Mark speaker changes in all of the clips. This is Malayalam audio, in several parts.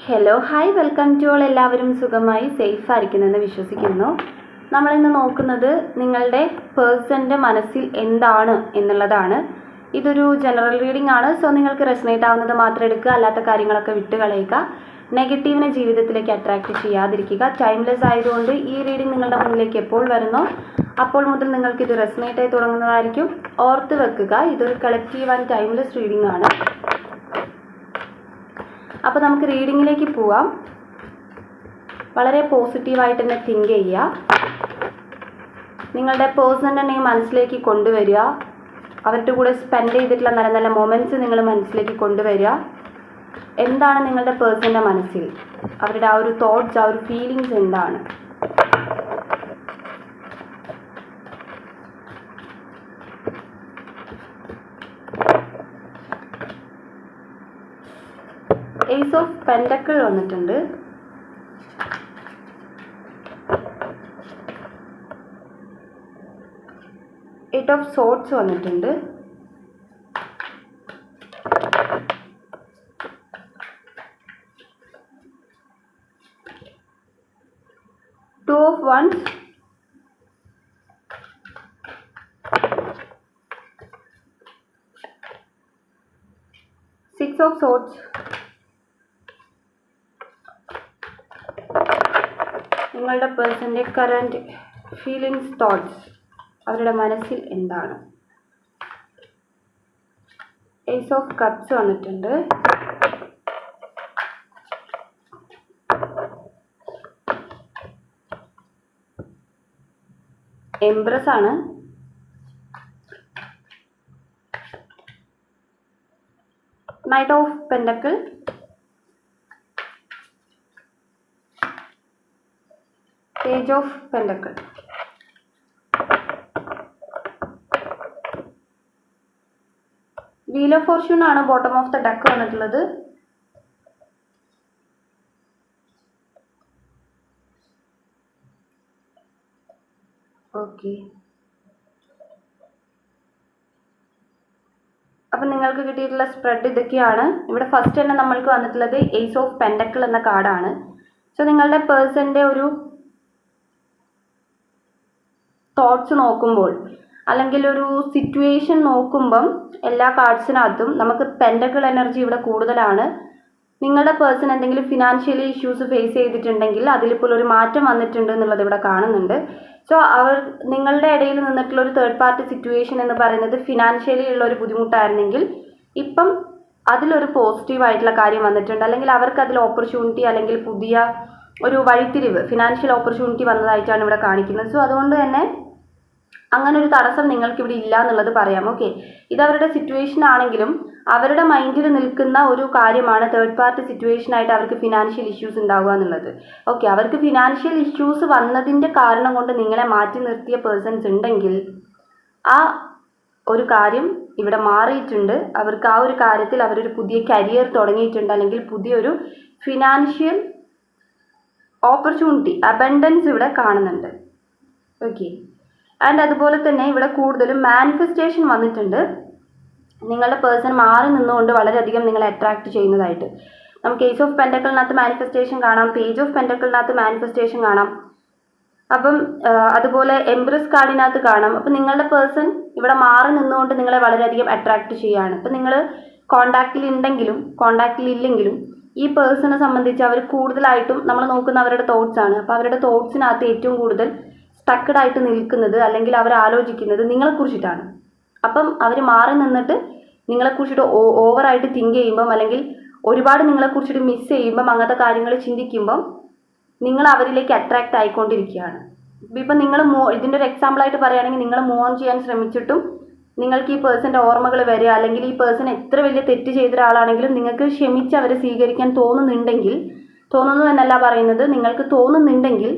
Speaker 1: Hello hi welcome to all. എല്ലാവരും സുഖമായി സേഫ് ആയിരിക്കുന്നെന്ന് വിശ്വസിക്കുന്നു. നമ്മളിന്ന് നോക്കുന്നത് നിങ്ങളുടെ പേഴ്സൻ്റെ മനസ്സിൽ എന്താണ് എന്നുള്ളതാണ്. ഇതൊരു ജനറൽ റീഡിംഗ് ആണ്. സോ നിങ്ങൾക്ക് റെസനേറ്റ് ആവുന്നത് മാത്രം എടുക്കുക, അല്ലാത്ത കാര്യങ്ങളൊക്കെ വിട്ട് കളയുക. നെഗറ്റീവിനെ ജീവിതത്തിലേക്ക് അട്രാക്റ്റ് ചെയ്യാതിരിക്കുക. ടൈംലെസ് ആയതുകൊണ്ട് ഈ റീഡിംഗ് നിങ്ങളുടെ മുന്നിലേക്ക് എപ്പോൾ വരുന്നോ അപ്പോൾ മുതൽ നിങ്ങൾക്കിത് റെസനേറ്റ് ആയി തുടങ്ങുന്നതായിരിക്കും. ഓർത്ത് വെക്കുക, ഇതൊരു കളക്റ്റീവ് ആൻഡ് ടൈംലെസ് റീഡിംഗ് ആണ്. അപ്പോൾ നമുക്ക് റീഡിങ്ങിലേക്ക് പോവാം. വളരെ പോസിറ്റീവായിട്ട് തന്നെ തിങ്ക് ചെയ്യുക. നിങ്ങളുടെ പേഴ്സണിനെ മനസ്സിലേക്ക് കൊണ്ടുവരിക. അവരുടെ കൂടെ സ്പെൻഡ് ചെയ്തിട്ടുള്ള നല്ല നല്ല മൊമെൻറ്റ്സ് നിങ്ങൾ മനസ്സിലേക്ക് കൊണ്ടുവരിക. എന്താണ് നിങ്ങളുടെ പേഴ്സണിൻ്റെ മനസ്സിൽ, അവരുടെ ആ ഒരു തോട്ട്സ്, ആ ഒരു ഫീലിങ്സ് എന്താണ്? ഏസ് ഓഫ് പെൻഡക്കിൾ വന്നിട്ടുണ്ട്. എയ്റ്റ് ഓഫ് സോർഡ്സ് വന്നിട്ടുണ്ട്. Two of wands, six of swords. നിങ്ങളുടെ പേഴ്സൻ്റെ കറൻറ്റ് ഫീലിങ്സ്, തോട്ട്സ്, അവരുടെ മനസ്സിൽ എന്താണ്? ഏസ് ഓഫ് കപ്സ് വന്നിട്ടുണ്ട്. എംപ്രസ് ആണ്. Knight of pentacle, page of pentacle. Wheel of fortune ആണ് ബോട്ടം ഓഫ് ദ ഡക്ക് വന്നിട്ടുള്ളത്. ഓക്കെ, അപ്പം നിങ്ങൾക്ക് കിട്ടിയിട്ടുള്ള സ്പ്രെഡ് ഇതൊക്കെയാണ്. ഇവിടെ ഫസ്റ്റ് തന്നെ നമ്മൾക്ക് വന്നിട്ടുള്ളത് ഏസ് ഓഫ് പെൻഡക്കിൾ എന്ന കാർഡാണ്. സോ നിങ്ങളുടെ പേഴ്സൻ്റെ ഒരു തോട്ട്സ് നോക്കുമ്പോൾ, അല്ലെങ്കിൽ ഒരു സിറ്റുവേഷൻ നോക്കുമ്പം എല്ലാ കാർഡ്സിനകത്തും നമുക്ക് പെൻഡക്കിൾ എനർജി ഇവിടെ കൂടുതലാണ്. നിങ്ങളുടെ പേഴ്സൺ എന്തെങ്കിലും ഫിനാൻഷ്യലി ഇഷ്യൂസ് ഫേസ് ചെയ്തിട്ടുണ്ടെങ്കിൽ അതിലിപ്പോൾ ഒരു മാറ്റം വന്നിട്ടുണ്ട് എന്നുള്ളത് ഇവിടെ കാണുന്നുണ്ട്. സോ നിങ്ങളുടെ ഇടയിൽ നിന്നിട്ടുള്ള ഒരു തേർഡ് പാർട്ടി സിറ്റുവേഷൻ എന്ന് പറയുന്നത് ഫിനാൻഷ്യലി ഉള്ള ഒരു ബുദ്ധിമുട്ടായിരുന്നെങ്കിൽ ഇപ്പം അതിലൊരു പോസിറ്റീവായിട്ടുള്ള കാര്യം വന്നിട്ടുണ്ട്, അല്ലെങ്കിൽ അവർക്ക് അതിൽ ഓപ്പർച്യൂണിറ്റി അല്ലെങ്കിൽ പുതിയ ഒരു വഴിത്തിരിവ്, ഫിനാൻഷ്യൽ ഓപ്പർച്യൂണിറ്റി വന്നതായിട്ടാണ് ഇവിടെ കാണിക്കുന്നത്. സോ അതുകൊണ്ട് തന്നെ അങ്ങനെ ഒരു തടസ്സം നിങ്ങൾക്ക് ഇവിടെ ഇല്ല എന്നുള്ളത് പറയാം. ഓക്കെ, ഇത് അവരുടെ സിറ്റുവേഷൻ ആണെങ്കിലും അവരുടെ മൈൻഡിൽ നിൽക്കുന്ന ഒരു കാര്യമാണ് തേർഡ് പാർട്ടി സിറ്റുവേഷൻ ആയിട്ട് അവർക്ക് ഫിനാൻഷ്യൽ ഇഷ്യൂസ് ഉണ്ടാവുക എന്നുള്ളത്. ഓക്കെ, അവർക്ക് ഫിനാൻഷ്യൽ ഇഷ്യൂസ് വന്നതിൻ്റെ കാരണം കൊണ്ട് നിങ്ങളെ മാറ്റി നിർത്തിയ പേഴ്സൺസ് ഉണ്ടെങ്കിൽ ആ ഒരു കാര്യം ഇവിടെ മാറിയിട്ടുണ്ട്. അവർക്ക് ആ ഒരു കാര്യത്തിൽ അവരൊരു പുതിയ കരിയർ തുടങ്ങിയിട്ടുണ്ട്, അല്ലെങ്കിൽ പുതിയൊരു ഫിനാൻഷ്യൽ ഓപ്പർച്യൂണിറ്റി, അബണ്ടൻസ് ഇവിടെ കാണുന്നുണ്ട്. ഓക്കെ, ആൻഡ് അതുപോലെ തന്നെ ഇവിടെ കൂടുതലും മാനിഫെസ്റ്റേഷൻ വന്നിട്ടുണ്ട്. നിങ്ങളുടെ പേഴ്സൺ മാറി നിന്നുകൊണ്ട് വളരെയധികം നിങ്ങളെ അട്രാക്റ്റ് ചെയ്യുന്നതായിട്ട് നമുക്ക് ഏസ് ഓഫ് പെൻഡക്കിളിനകത്ത് മാനിഫെസ്റ്റേഷൻ കാണാം, പേജ് ഓഫ് പെൻഡക്കിളിനകത്ത് മാനിഫെസ്റ്റേഷൻ കാണാം. അപ്പം അതുപോലെ എംപ്രസ് കാർഡിനകത്ത് കാണാം. അപ്പം നിങ്ങളുടെ പേഴ്സൺ ഇവിടെ മാറി നിന്നുകൊണ്ട് നിങ്ങളെ വളരെയധികം അട്രാക്റ്റ് ചെയ്യുകയാണ്. ഇപ്പം നിങ്ങൾ കോണ്ടാക്റ്റിൽ ഉണ്ടെങ്കിലും കോണ്ടാക്റ്റിൽ ഇല്ലെങ്കിലും ഈ പേഴ്സണെ സംബന്ധിച്ച് അവർ കൂടുതലായിട്ടും നമ്മൾ നോക്കുന്ന അവരുടെ തോട്ട്സ് ആണ്. അപ്പോൾ അവരുടെ തോട്ട്സിനകത്ത് ഏറ്റവും കൂടുതൽ സ്റ്റക്കഡ് ആയിട്ട് നിൽക്കുന്നത്, അല്ലെങ്കിൽ അവർ ആലോചിക്കുന്നത് നിങ്ങളെക്കുറിച്ചിട്ടാണ്. അപ്പം അവർ മാറി നിന്നിട്ട് നിങ്ങളെക്കുറിച്ചിട്ട് ഓവറായിട്ട് തിങ്ക് ചെയ്യുമ്പം, അല്ലെങ്കിൽ ഒരുപാട് നിങ്ങളെക്കുറിച്ചിട്ട് മിസ് ചെയ്യുമ്പം, അങ്ങനത്തെ കാര്യങ്ങൾ ചിന്തിക്കുമ്പം നിങ്ങൾ അവരിലേക്ക് അട്രാക്റ്റ് ആയിക്കൊണ്ടിരിക്കുകയാണ്. ഇപ്പം നിങ്ങൾ ഇതിൻ്റെ ഒരു എക്സാമ്പിളായിട്ട് പറയുകയാണെങ്കിൽ, നിങ്ങൾ മൂവ് ഓൺ ചെയ്യാൻ ശ്രമിച്ചിട്ടും നിങ്ങൾക്ക് ഈ പേഴ്സൻ്റെ ഓർമ്മകൾ വരിക, അല്ലെങ്കിൽ ഈ പേഴ്സൺ എത്ര വലിയ തെറ്റ് ചെയ്ത ഒരാളാണെങ്കിലും നിങ്ങൾക്ക് ക്ഷമിച്ച് അവരെ സ്വീകരിക്കാൻ തോന്നുന്നുണ്ടെങ്കിൽ, തോന്നുന്നു എന്നല്ല പറയുന്നത്, നിങ്ങൾക്ക് തോന്നുന്നുണ്ടെങ്കിൽ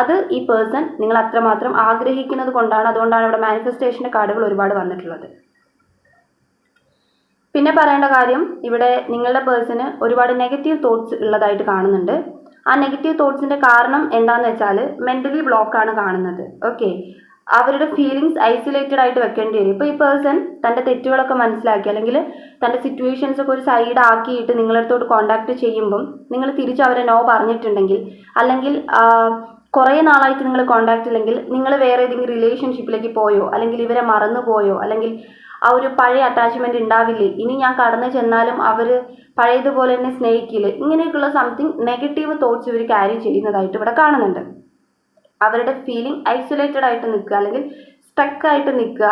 Speaker 1: അത് ഈ പേഴ്സൺ നിങ്ങൾ അത്രമാത്രം ആഗ്രഹിക്കുന്നത് കൊണ്ടാണ്. അതുകൊണ്ടാണ് ഇവിടെ മാനിഫെസ്റ്റേഷൻ്റെ കാർഡുകൾ ഒരുപാട് വന്നിട്ടുള്ളത്. പിന്നെ പറയേണ്ട കാര്യം, ഇവിടെ നിങ്ങളുടെ പേഴ്സണ് ഒരുപാട് നെഗറ്റീവ് തോട്ട്സ് ഉള്ളതായിട്ട് കാണുന്നുണ്ട്. ആ നെഗറ്റീവ് തോട്ട്സിൻ്റെ കാരണം എന്താണെന്ന് വെച്ചാൽ മെൻ്റലി ബ്ലോക്കാണ് കാണുന്നത്. ഓക്കെ, അവരുടെ ഫീലിങ്സ് ഐസൊലേറ്റഡ് ആയിട്ട് വെക്കേണ്ടി വരും. ഇപ്പോൾ ഈ പേഴ്സൺ തൻ്റെ തെറ്റുകളൊക്കെ മനസ്സിലാക്കി അല്ലെങ്കിൽ തൻ്റെ സിറ്റുവേഷൻസ് ഒക്കെ ഒരു സൈഡ് ആക്കിയിട്ട് നിങ്ങളടുത്തോട്ട് കോൺടാക്ട് ചെയ്യുമ്പം നിങ്ങൾ തിരിച്ച് അവരെ നോ പറഞ്ഞിട്ടുണ്ടെങ്കിൽ, അല്ലെങ്കിൽ കുറേ നാളായിട്ട് നിങ്ങൾ കോൺടാക്ട് ഇല്ലെങ്കിൽ നിങ്ങൾ വേറെ ഏതെങ്കിലും റിലേഷൻഷിപ്പിലേക്ക് പോയോ, അല്ലെങ്കിൽ ഇവരെ മറന്നു പോയോ, അല്ലെങ്കിൽ ആ ഒരു പഴയ അറ്റാച്ച്മെൻറ്റ് ഉണ്ടാവില്ലേ, ഇനി ഞാൻ കടന്നു ചെന്നാലും അവർ പഴയതുപോലെ തന്നെ സ്നേഹിക്കില്ല, ഇങ്ങനെയൊക്കെയുള്ള സംതിങ് നെഗറ്റീവ് തോട്ട്സ് ഇവർ ക്യാരി ചെയ്യുന്നതായിട്ട് ഇവിടെ കാണുന്നുണ്ട്. അവരുടെ ഫീലിംഗ് ഐസൊലേറ്റഡ് ആയിട്ട് നിൽക്കുക, അല്ലെങ്കിൽ സ്റ്റക്ക് ആയിട്ട് നിൽക്കുക,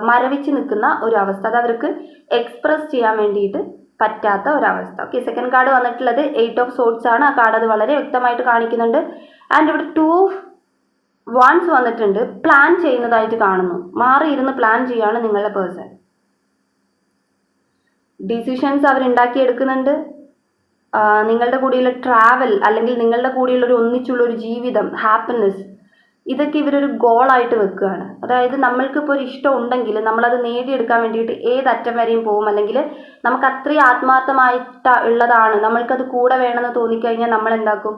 Speaker 1: മരവിച്ച് നിൽക്കുന്ന ഒരു അവസ്ഥ, അത് അവർക്ക് എക്സ്പ്രസ് ചെയ്യാൻ വേണ്ടിയിട്ട് പറ്റാത്ത ഒരവസ്ഥ. ഓക്കെ, സെക്കൻഡ് കാർഡ് വന്നിട്ടുള്ളത് 8 ഓഫ് സോർട്സ് ആണ്. ആ കാർഡ് അത് വളരെ വ്യക്തമായിട്ട് കാണിക്കുന്നുണ്ട്. ആൻഡ് ഇവിടെ 2 ഓഫ് വാൻസ് വന്നിട്ടുണ്ട്. പ്ലാൻ ചെയ്യുന്നതായിട്ട് കാണുന്നു. മാറിയിരുന്ന് പ്ലാൻ ചെയ്യാണ് നിങ്ങളുടെ പേഴ്സൺ. ഡിസിഷൻസ് അവരുണ്ടാക്കിയെടുക്കുന്നുണ്ട്. നിങ്ങളുടെ കൂടെയുള്ള ട്രാവൽ, അല്ലെങ്കിൽ നിങ്ങളുടെ കൂടെയുള്ള ഒരു ഒന്നിച്ചുള്ള ഒരു ജീവിതം, ഹാപ്പിനെസ്, ഇതൊക്കെ ഇവരൊരു ഗോളായിട്ട് വെക്കുകയാണ്. അതായത് നമ്മൾക്കിപ്പോൾ ഒരു ഇഷ്ടം ഉണ്ടെങ്കിൽ നമ്മളത് നേടിയെടുക്കാൻ വേണ്ടിയിട്ട് ഏതറ്റം വരെയും പോകും, അല്ലെങ്കിൽ നമുക്ക് അത്രയും ആത്മാർത്ഥമായിട്ട് ഉള്ളതാണ്, നമ്മൾക്കത് കൂടെ വേണമെന്ന് തോന്നിക്കഴിഞ്ഞാൽ നമ്മൾ എന്താക്കും,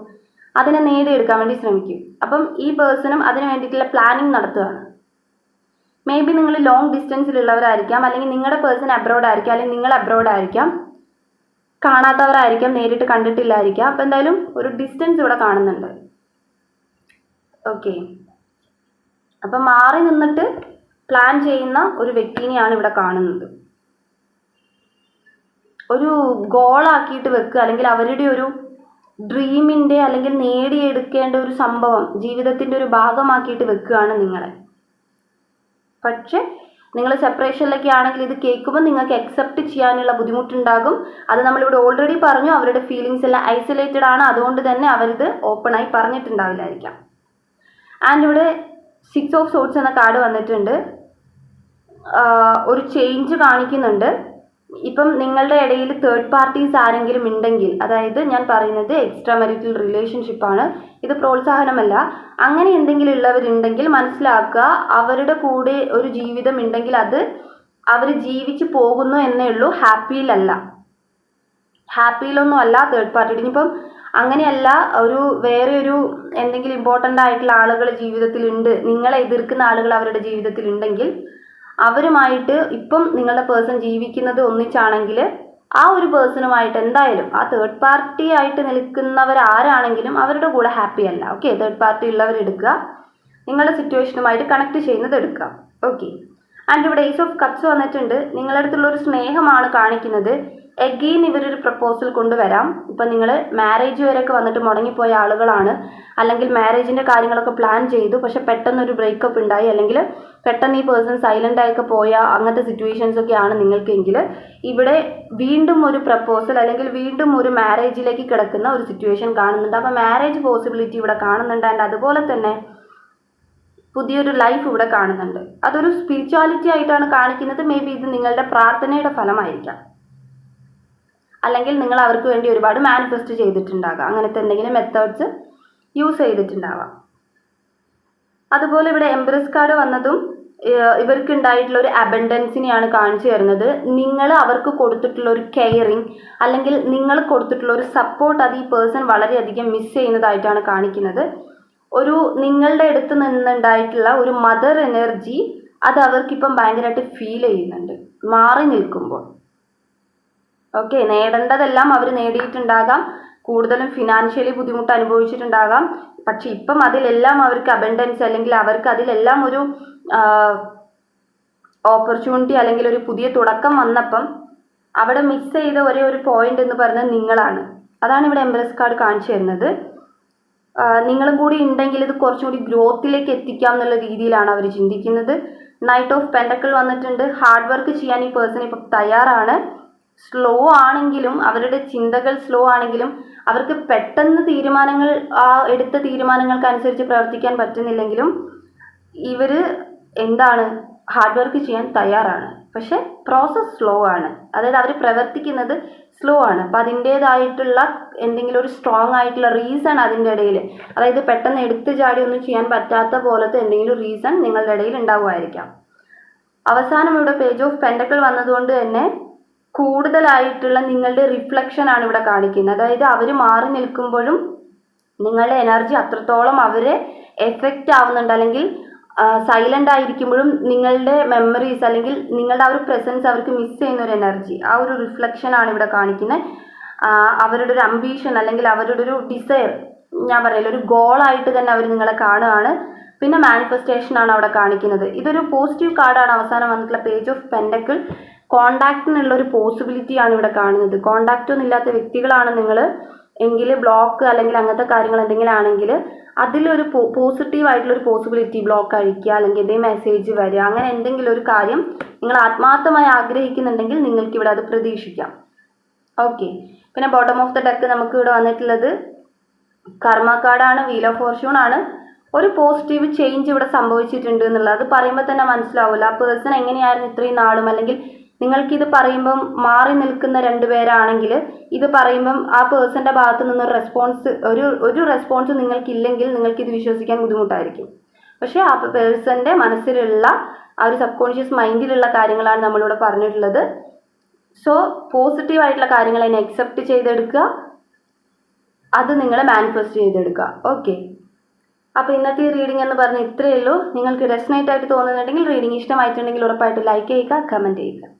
Speaker 1: അതിനെ നേടിയെടുക്കാൻ വേണ്ടി ശ്രമിക്കും. അപ്പം ഈ പേഴ്സണും അതിന് വേണ്ടിയിട്ടുള്ള പ്ലാനിങ് നടത്തുകയാണ്. മേ ബി നിങ്ങൾ ലോങ് ഡിസ്റ്റൻസിലുള്ളവരായിരിക്കാം, അല്ലെങ്കിൽ നിങ്ങളുടെ പേഴ്സൺ അബ്രോഡ് ആയിരിക്കാം, അല്ലെങ്കിൽ നിങ്ങൾ അബ്രോഡ് ആയിരിക്കാം, കാണാത്തവരായിരിക്കാം, നേരിട്ട് കണ്ടിട്ടില്ലായിരിക്കാം. അപ്പം എന്തായാലും ഒരു ഡിസ്റ്റൻസ് ഇവിടെ കാണുന്നുണ്ട്. ഓക്കെ, അപ്പം മാറി നിന്നിട്ട് പ്ലാൻ ചെയ്യുന്ന ഒരു വ്യക്തിനെയാണ് ഇവിടെ കാണുന്നത്. ഒരു ഗോളാക്കിയിട്ട് വെക്കുക, അല്ലെങ്കിൽ അവരുടെ ഒരു ഡ്രീമിൻ്റെ, അല്ലെങ്കിൽ നേടിയെടുക്കേണ്ട ഒരു സംഭവം ജീവിതത്തിൻ്റെ ഒരു ഭാഗമാക്കിയിട്ട് വെക്കുകയാണ് നിങ്ങളെ. പക്ഷെ നിങ്ങൾ സെപ്പറേഷനിലൊക്കെ ആണെങ്കിൽ ഇത് കേൾക്കുമ്പോൾ നിങ്ങൾക്ക് അക്സെപ്റ്റ് ചെയ്യാനുള്ള ബുദ്ധിമുട്ടുണ്ടാകും. അത് നമ്മളിവിടെ ഓൾറെഡി പറഞ്ഞു, അവരുടെ ഫീലിങ്സ് എല്ലാം ഐസൊലേറ്റഡ് ആണ്, അതുകൊണ്ട് തന്നെ അവരിത് ഓപ്പണായി പറഞ്ഞിട്ടുണ്ടാവില്ലായിരിക്കാം. ആൻഡ് ഇവിടെ 6 ഓഫ് സോർട്സ് എന്ന കാർഡ് വന്നിട്ടുണ്ട്. ഒരു ചേഞ്ച് കാണിക്കുന്നുണ്ട്. ഇപ്പം നിങ്ങളുടെ ഇടയിൽ തേർഡ് പാർട്ടീസ് ആരെങ്കിലും ഉണ്ടെങ്കിൽ, അതായത് ഞാൻ പറയുന്നത് എക്സ്ട്രാ മെറിറ്റൽ റിലേഷൻഷിപ്പാണ്, ഇത് പ്രോത്സാഹനമല്ല, അങ്ങനെ എന്തെങ്കിലും ഉള്ളവരുണ്ടെങ്കിൽ മനസ്സിലാക്കുക, അവരുടെ കൂടെ ഒരു ജീവിതം ഉണ്ടെങ്കിൽ അത് അവർ ജീവിച്ച് പോകുന്നു എന്നേ ഉള്ളൂ, ഹാപ്പിയിലൊന്നും അല്ല തേർഡ് പാർട്ടി. ഇനിയിപ്പം അങ്ങനെയല്ല, വേറെ ഒരു എന്തെങ്കിലും ഇമ്പോർട്ടൻ്റ് ആയിട്ടുള്ള ആളുകൾ ജീവിതത്തിലുണ്ട്, നിങ്ങളെ എതിർക്കുന്ന ആളുകൾ അവരുടെ ജീവിതത്തിലുണ്ടെങ്കിൽ അവരുമായിട്ട് ഇപ്പം നിങ്ങളുടെ പേഴ്സൺ ജീവിക്കുന്നത് ഒന്നിച്ചാണെങ്കിൽ ആ ഒരു പേഴ്സണുമായിട്ട് എന്തായാലും ആ തേർഡ് പാർട്ടി ആയിട്ട് നിൽക്കുന്നവർ ആരാണെങ്കിലും അവരുടെ കൂടെ ഹാപ്പി അല്ല. ഓക്കെ, തേർഡ് പാർട്ടി ഉള്ളവരെടുക്കുക, നിങ്ങളുടെ സിറ്റുവേഷനുമായിട്ട് കണക്ട് ചെയ്യുന്നത് എടുക്കുക. ഓക്കെ, ആൻഡ് ഇവിടെ ഏസ് ഓഫ് കപ്സ് വന്നിട്ടുണ്ട്. നിങ്ങളുടെ അടുത്തുള്ള ഒരു സ്നേഹമാണ് കാണിക്കുന്നത്. എഗെയിൻ ഇവരൊരു പ്രപ്പോസൽ കൊണ്ടുവരാം. ഇപ്പം നിങ്ങൾ മാരേജ് വരെയൊക്കെ വന്നിട്ട് മുടങ്ങിപ്പോയ ആളുകളാണ്, അല്ലെങ്കിൽ മാരേജിൻ്റെ കാര്യങ്ങളൊക്കെ പ്ലാൻ ചെയ്തു, പക്ഷെ പെട്ടെന്നൊരു ബ്രേക്കപ്പ് ഉണ്ടായി, അല്ലെങ്കിൽ പെട്ടെന്ന് ഈ പേഴ്സൺ സൈലൻ്റ് ആയിക്കെ പോയ അങ്ങനത്തെ സിറ്റുവേഷൻസ് ഒക്കെയാണ് നിങ്ങൾക്കെങ്കിൽ ഇവിടെ വീണ്ടും ഒരു പ്രപ്പോസൽ, അല്ലെങ്കിൽ വീണ്ടും ഒരു മാരേജിലേക്ക് കിടക്കുന്ന ഒരു സിറ്റുവേഷൻ കാണുന്നുണ്ട്. അപ്പോൾ മാരേജ് പോസിബിലിറ്റി ഇവിടെ കാണുന്നുണ്ട്. ആൻഡ് അതുപോലെ തന്നെ പുതിയൊരു ലൈഫ് ഇവിടെ കാണുന്നുണ്ട്. അതൊരു സ്പിരിച്വാലിറ്റി ആയിട്ടാണ് കാണിക്കുന്നത്. മേ ബി ഇത് നിങ്ങളുടെ പ്രാർത്ഥനയുടെ ഫലമായിരിക്കാം, അല്ലെങ്കിൽ നിങ്ങൾ അവർക്ക് വേണ്ടി ഒരുപാട് മാനിഫെസ്റ്റ് ചെയ്തിട്ടുണ്ടാകാം, അങ്ങനത്തെ എന്തെങ്കിലും മെത്തേഡ്സ് യൂസ് ചെയ്തിട്ടുണ്ടാവാം. അതുപോലെ ഇവിടെ എംപ്രസ് കാർഡ് വന്നതും ഇവർക്ക് ഉണ്ടായിട്ടുള്ള ഒരു അബൻഡൻസിനെയാണ് കാണിച്ചു തരുന്നത്. നിങ്ങൾ അവർക്ക് കൊടുത്തിട്ടുള്ള ഒരു കെയറിങ്, അല്ലെങ്കിൽ നിങ്ങൾ കൊടുത്തിട്ടുള്ള ഒരു സപ്പോർട്ട്, അത് ഈ പേഴ്സൺ വളരെയധികം മിസ് ചെയ്യുന്നതായിട്ടാണ് കാണിക്കുന്നത്. ഒരു നിങ്ങളുടെ അടുത്ത് നിന്നുണ്ടായിട്ടുള്ള ഒരു മദർ എനർജി, അത് അവർക്കിപ്പം ഭയങ്കരമായിട്ട് ഫീൽ ചെയ്യുന്നുണ്ട് മാറി നിൽക്കുമ്പോൾ. ഓക്കെ, നേടേണ്ടതെല്ലാം അവർ നേടിയിട്ടുണ്ടാകാം, കൂടുതലും ഫിനാൻഷ്യലി ബുദ്ധിമുട്ട് അനുഭവിച്ചിട്ടുണ്ടാകാം, പക്ഷെ ഇപ്പം അതിലെല്ലാം അവർക്ക് അബൻഡൻസ്, അല്ലെങ്കിൽ അവർക്ക് അതിലെല്ലാം ഒരു ഓപ്പർച്യൂണിറ്റി, അല്ലെങ്കിൽ ഒരു പുതിയ തുടക്കം വന്നപ്പം അവിടെ മിസ് ചെയ്ത ഒരേ ഒരു പോയിന്റ് എന്ന് പറയുന്നത് നിങ്ങളാണ്. അതാണ് ഇവിടെ എംപ്രസ് കാർഡ് കാണിച്ചു തരുന്നത്. നിങ്ങളും കൂടി ഉണ്ടെങ്കിൽ ഇത് കുറച്ചുകൂടി ഗ്രോത്തിലേക്ക് എത്തിക്കാം എന്നുള്ള രീതിയിലാണ് അവർ ചിന്തിക്കുന്നത്. നൈറ്റ് ഓഫ് പെൻഡക്കിൾ വന്നിട്ടുണ്ട്. ഹാർഡ് വർക്ക് ചെയ്യാൻ ഈ പേഴ്സൺ ഇപ്പം തയ്യാറാണ്. സ്ലോ ആണെങ്കിലും, അവരുടെ ചിന്തകൾ സ്ലോ ആണെങ്കിലും, അവർക്ക് പെട്ടെന്ന് തീരുമാനങ്ങൾ, എടുത്ത തീരുമാനങ്ങൾക്കനുസരിച്ച് പ്രവർത്തിക്കാൻ പറ്റുന്നില്ലെങ്കിലും ഇവർ ഹാർഡ് വർക്ക് ചെയ്യാൻ തയ്യാറാണ്. പക്ഷെ പ്രോസസ്സ് സ്ലോ ആണ്, അതായത് അവർ പ്രവർത്തിക്കുന്നത് സ്ലോ ആണ്. അപ്പം അതിൻ്റേതായിട്ടുള്ള എന്തെങ്കിലും ഒരു സ്ട്രോങ് ആയിട്ടുള്ള റീസൺ അതിൻ്റെ ഇടയിൽ, അതായത് പെട്ടെന്ന് എടുത്തു ചാടി ഒന്നും ചെയ്യാൻ പറ്റാത്ത പോലത്തെ എന്തെങ്കിലും റീസൺ നിങ്ങളുടെ ഇടയിൽ ഉണ്ടാവുമായിരിക്കാം. അവസാനം ഇവിടെ പേജ് ഓഫ് പെൻഡക്കിൾ വന്നതുകൊണ്ട് തന്നെ കൂടുതലായിട്ടുള്ള നിങ്ങളുടെ റിഫ്ലക്ഷൻ ആണ് ഇവിടെ കാണിക്കുന്നത്. അതായത് അവർ മാറി നിൽക്കുമ്പോഴും നിങ്ങളുടെ എനർജി അത്രത്തോളം അവരെ എഫക്റ്റ് ആവുന്നുണ്ട്, അല്ലെങ്കിൽ സൈലൻ്റ് ആയിരിക്കുമ്പോഴും നിങ്ങളുടെ മെമ്മറീസ് അല്ലെങ്കിൽ നിങ്ങളുടെ ആ ഒരു പ്രസൻസ് അവർക്ക് മിസ് ചെയ്യുന്ന ഒരു എനർജി, ആ ഒരു റിഫ്ലക്ഷനാണ് ഇവിടെ കാണിക്കുന്നത്. അവരുടെ ഒരു അംബീഷൻ അല്ലെങ്കിൽ അവരുടെ ഒരു ഡിസയർ, ഞാൻ പറയില്ല, ഒരു ഗോളായിട്ട് തന്നെ അവർ നിങ്ങളെ കാണുകയാണ്. പിന്നെ മാനിഫെസ്റ്റേഷനാണ് അവിടെ കാണിക്കുന്നത്. ഇതൊരു പോസിറ്റീവ് കാർഡാണ് അവസാനം വന്നിട്ടുള്ള പേജ് ഓഫ് പെൻഡക്കിൾ. കോണ്ടാക്റ്റിനുള്ള ഒരു പോസിബിലിറ്റിയാണ് ഇവിടെ കാണുന്നത്. കോണ്ടാക്റ്റ് ഒന്നും ഇല്ലാത്ത വ്യക്തികളാണ് നിങ്ങൾ എങ്കിൽ, ബ്ലോക്ക് അല്ലെങ്കിൽ അങ്ങനത്തെ കാര്യങ്ങൾ എന്തെങ്കിലും ആണെങ്കിൽ അതിലൊരു പോസിറ്റീവായിട്ടുള്ളൊരു പോസിബിലിറ്റി, ബ്ലോക്ക് അഴിക്കുക അല്ലെങ്കിൽ എന്തെങ്കിലും മെസ്സേജ് വരിക, അങ്ങനെ എന്തെങ്കിലും ഒരു കാര്യം നിങ്ങൾ ആത്മാർത്ഥമായി ആഗ്രഹിക്കുന്നുണ്ടെങ്കിൽ നിങ്ങൾക്ക് ഇവിടെ അത് പ്രതീക്ഷിക്കാം. ഓക്കെ. പിന്നെ ബോട്ടം ഓഫ് ദ ഡെക്ക് നമുക്ക് ഇവിടെ വന്നിട്ടുള്ളത് കർമ്മ കാർഡാണ്, വീൽ ഓഫ് ഫോർച്യൂൺ ആണ്. ഒരു പോസിറ്റീവ് ചേഞ്ച് ഇവിടെ സംഭവിച്ചിട്ടുണ്ട് എന്നുള്ളത് അത് പറയുമ്പോൾ തന്നെ മനസ്സിലാവില്ല ആ പേഴ്സൺ എങ്ങനെയായിരുന്നു ഇത്രയും നാളും. അല്ലെങ്കിൽ നിങ്ങൾക്കിത് പറയുമ്പം മാറി നിൽക്കുന്ന രണ്ടുപേരാണെങ്കിൽ ഇത് പറയുമ്പം ആ പേഴ്സൻ്റെ ഭാഗത്ത് നിന്നൊരു റെസ്പോൺസ്, ഒരു റെസ്പോൺസ് നിങ്ങൾക്കില്ലെങ്കിൽ നിങ്ങൾക്കിത് വിശ്വസിക്കാൻ ബുദ്ധിമുട്ടായിരിക്കും. പക്ഷേ ആ പേഴ്സൻ്റെ മനസ്സിലുള്ള ആ ഒരു സബ് കോൺഷ്യസ് മൈൻഡിലുള്ള കാര്യങ്ങളാണ് നമ്മളിവിടെ പറഞ്ഞിട്ടുള്ളത്. സോ പോസിറ്റീവായിട്ടുള്ള കാര്യങ്ങൾ അതിനെ അക്സെപ്റ്റ് ചെയ്തെടുക്കുക, അത് നിങ്ങൾ മാനിഫെസ്റ്റ് ചെയ്തെടുക്കുക. ഓക്കെ. അപ്പോൾ ഇന്നത്തെ ഈ റീഡിംഗ് എന്ന് പറഞ്ഞാൽ ഇത്രയേ ഉള്ളൂ. നിങ്ങൾക്ക് റെസനേറ്റ് ആയിട്ട് തോന്നുന്നുണ്ടെങ്കിൽ, റീഡിംഗ് ഇഷ്ടമായിട്ടുണ്ടെങ്കിൽ ഉറപ്പായിട്ട് ലൈക്ക് ചെയ്യുക, കമൻറ്റ് ചെയ്യുക.